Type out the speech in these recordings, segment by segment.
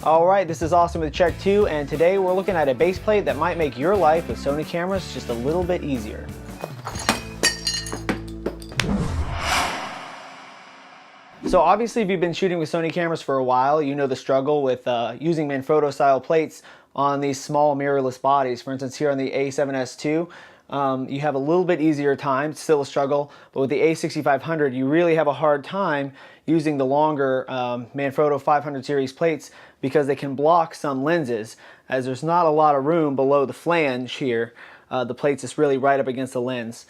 Alright, this is Awesome with Check 2, and today we're looking at a base plate that might make your life with Sony cameras just a little bit easier. So obviously if you've been shooting with Sony cameras for a while, you know the struggle with using Manfrotto style plates on these small mirrorless bodies. For instance, here on the A7S II, you have a little bit easier time. It's still a struggle, but with the A6500 you really have a hard time using the longer Manfrotto 500 series plates because they can block some lenses, as there's not a lot of room below the flange here. The plate's just really right up against the lens.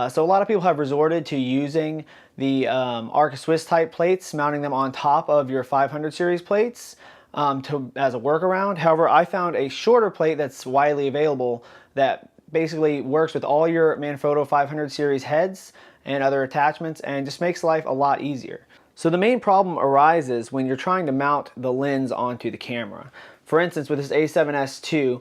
So a lot of people have resorted to using the Arca Swiss type plates, mounting them on top of your 500 series plates as a workaround. However, I found a shorter plate that's widely available that basically works with all your Manfrotto 500 series heads and other attachments and just makes life a lot easier. So the main problem arises when you're trying to mount the lens onto the camera. For instance, with this A7S II,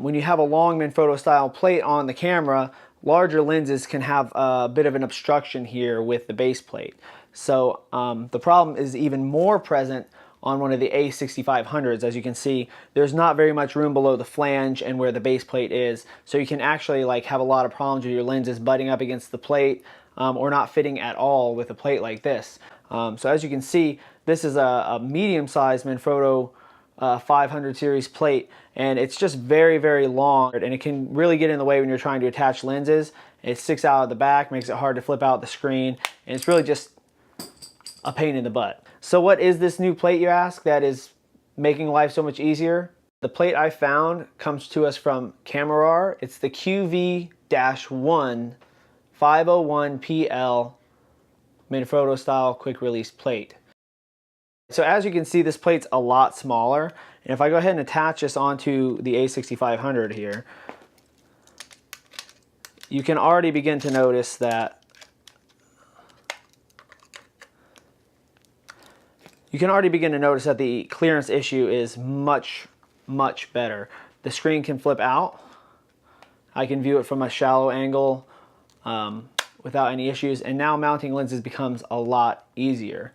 when you have a long Manfrotto style plate on the camera, larger lenses can have a bit of an obstruction here with the base plate. So the problem is even more present on one of the A6500s. As you can see, there's not very much room below the flange and where the base plate is, so you can actually have a lot of problems with your lenses butting up against the plate or not fitting at all with a plate like this. So as you can see, this is a medium-sized Manfrotto 500 series plate, and it's just very, very long, and it can really get in the way when you're trying to attach lenses. It sticks out of the back, makes it hard to flip out the screen, and it's really just a pain in the butt. So what is this new plate, you ask, that is making life so much easier? The plate I found comes to us from Camerar. It's the QV-1 501PL Manfrotto style quick release plate. So as you can see, this plate's a lot smaller, and if I go ahead and attach this onto the A6500 here, you can already begin to notice that the clearance issue is much better. The screen can flip out. I can view it from a shallow angle without any issues, and now mounting lenses becomes a lot easier.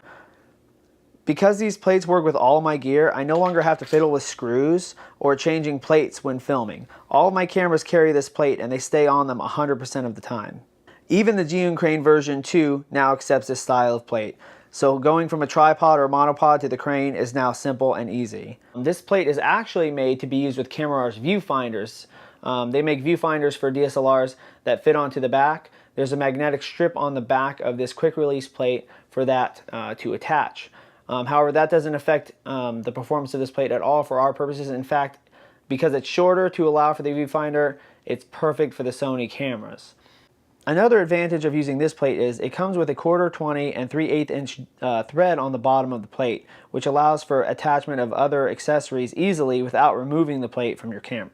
Because these plates work with all of my gear, I no longer have to fiddle with screws or changing plates when filming. All of my cameras carry this plate and they stay on them 100% of the time. Even the Zhiyun crane version 2 now accepts this style of plate. So going from a tripod or monopod to the crane is now simple and easy. This plate is actually made to be used with Camerar's viewfinders. They make viewfinders for DSLRs that fit onto the back. There's a magnetic strip on the back of this quick release plate for that to attach. However, that doesn't affect the performance of this plate at all for our purposes. In fact, because it's shorter to allow for the viewfinder, it's perfect for the Sony cameras. Another advantage of using this plate is it comes with a 1/4, 20, and 3/8 inch thread on the bottom of the plate, which allows for attachment of other accessories easily without removing the plate from your camera.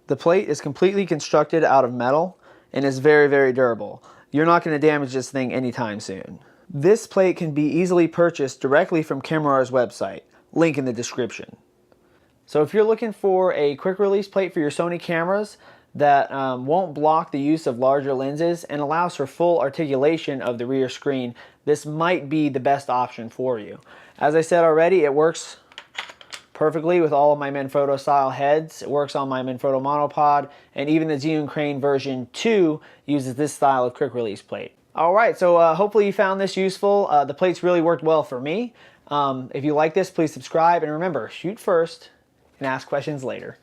The plate is completely constructed out of metal and is very, very durable. You're not going to damage this thing anytime soon. This plate can be easily purchased directly from Camerar's website, link in the description. So if you're looking for a quick release plate for your Sony cameras that won't block the use of larger lenses and allows for full articulation of the rear screen, this might be the best option for you. As I said already, it works perfectly with all of my Manfrotto style heads. It works on my Manfrotto monopod, and even the Zhiyun crane version 2 uses this style of quick release plate. Alright, so hopefully you found this useful. The plates really worked well for me. If you like this, please subscribe, and remember, shoot first and ask questions later.